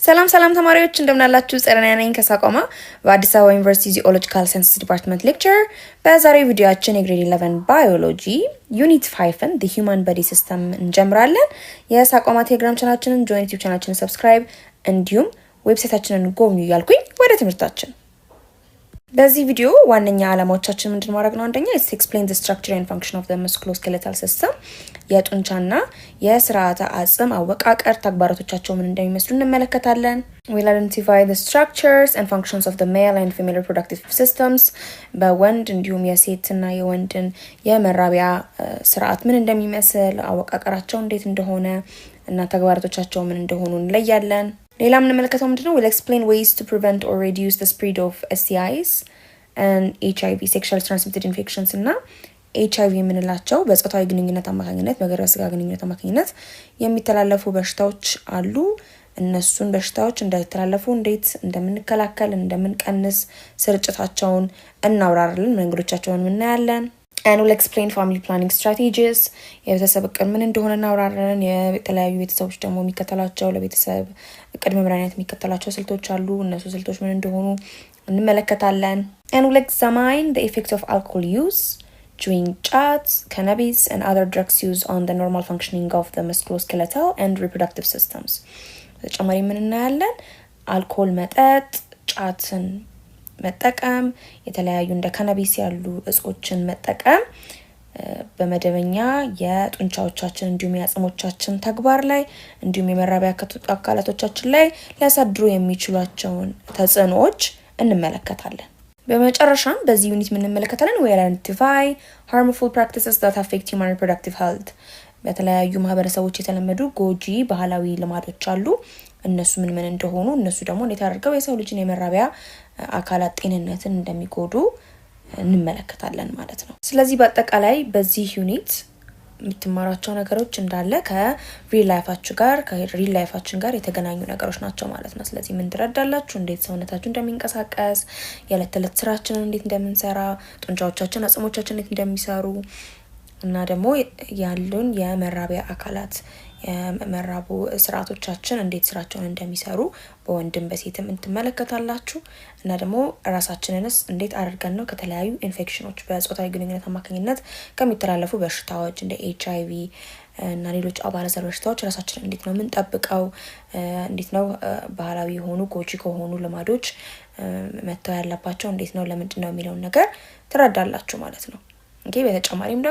ሰላም ተማሪዎች እንደምን አላችሁ? ጸረና ነኝ ከሳቆማ በአዲስ አበባ ዩኒቨርሲቲ ጂኦሎጂካል ሳይንስ ዲፓርትመንት ሌክቸር። በዛሬው ቪዲዮአችን የግሬድ 11 ባዮሎጂ ዩኒት 5 the human body system እንጀምራለን። የሳቆማ ቴሌግራም ቻናላችንን ጆይን ዩቲዩብ ቻናላችንን ሰብስክራይብ እንዲሁም ዌብሳይታችንን ጎብኙ እያልኩኝ ወደ ትምህርታችን። በዚህ ቪዲዮ ዋነኛ ዓላማዎቻችን ምንድን ማድረግ ነው? አንደኛ is to explain the structure and function of the musculoskeletal system የጡንቻና የስርዓተ አጽም አወቃቀር ተግባራቶቻቸው ምን እንደሚመስሉ እንመለከታለን። we'll identify the structures and functions of the male and female reproductive systems በወንድ እንዲሁም የሴትና የወንድን የመራቢያ ስርዓት ምን እንደሚመስል አወቃቀራቸው እንዴት እንደሆነ እና ተግባራቶቻቸው ምን እንደሆኑ እንለያለን። ሌላ የምንመለከተው ምንድነው? we'll explain ways to prevent or reduce the spread of STIs and HIV sexually transmitted infections እና HIV የምንላቸው በጾታዊ ግንኙነት አማካኝነት በግብረ ስጋ ግንኙነት አማካኝነት የሚተላለፉ በሽታዎች አሉ። እነሱን በሽታዎች እንዳይተላለፉ እንዴት እንደምንከላከል እንደምንቀንስ ስርጭታቸውን እናብራራለን። መንገዶቻቸውን እናያለን። and we'll explain family planning strategies የቤተሰብ እቅድ ምን እንደሆነ እናብራራለን። የተለያዩ ቤተሰቦች ደግሞ የሚከተላቸው ለቤተሰብ እቅድ መምሪያነት የሚከተላቸው ስልቶች አሉ። እነሱ ስልቶች ምን እንደሆኑ እንመለከታለን። and we'll examine the effects of alcohol use, chewing ጫት, cannabis and other drugs used on the normal functioning of the musculoskeletal and reproductive systems በተጨማሪ ምን እናያለን? አልኮል መጠጥ፣ ጫትን መጠቀም፣ የተለያዩ እንደ ካናቢስ ያሉ እጾችን መጠቀም በመደበኛ የጡንቻዎቻችን እንዲሁም የአጽሞቻችን ተግባር ላይ እንዲሁም የመራቢያ አካላቶቻችን ላይ ሊያሳድሩ የሚችሏቸውን ተጽዕኖዎች እንመለከታለን። በመጨረሻም በዚህ ዩኒት ምን እንመለከታለን? we identify harmful practices that affect human reproductive health በተለያዩ ማህበረሰቦች የተለመዱ ጎጂ ባህላዊ ልማዶች አሉ። እነሱ ምን እንደሆኑ እነሱ ደግሞ እንዴት አድርገው የሰው ልጅን የመራቢያ አካላት ጤንነትን እንደሚጎዱ እንመለከታለን ማለት ነው። ስለዚህ በአጠቃላይ በዚህ ዩኒት የምትማራቸው ነገሮች እንዳለ ከሪል ላይፋችን ጋር የተገናኙ ነገሮች ናቸው ማለት ነው። ስለዚህ ምን ትረዳላችሁ? እንዴት ሰውነታችን እንደሚንቀሳቀስ፣ የዕለት ተዕለት ስራችንን እንዴት እንደምንሰራ፣ ጡንቻዎቻችን አጽሞቻችን እንዴት እንደሚሰሩ እና ደግሞ ያሉን የመራቢያ አካላት የመራቡ ስርዓቶቻችን እንዴት ስራቸውን እንደሚሰሩ በወንድም በሴትም እንትመለከታላችሁ። እና ደግሞ ራሳችንንስ እንዴት አድርገን ነው ከተለያዩ ኢንፌክሽኖች በጾታዊ ግንኙነት አማካኝነት ከሚተላለፉ በሽታዎች እንደ HIV እና ሌሎች አባላዘር በሽታዎች ራሳችንን እንዴት ነው የምንጠብቀው፣ እንዴት ነው ባህላዊ የሆኑ ጎጂ ከሆኑ ልማዶች መተው ያለባቸው እንዴት ነው ለምንድን ነው የሚለውን ነገር ትረዳላችሁ ማለት ነው። በተጨማሪም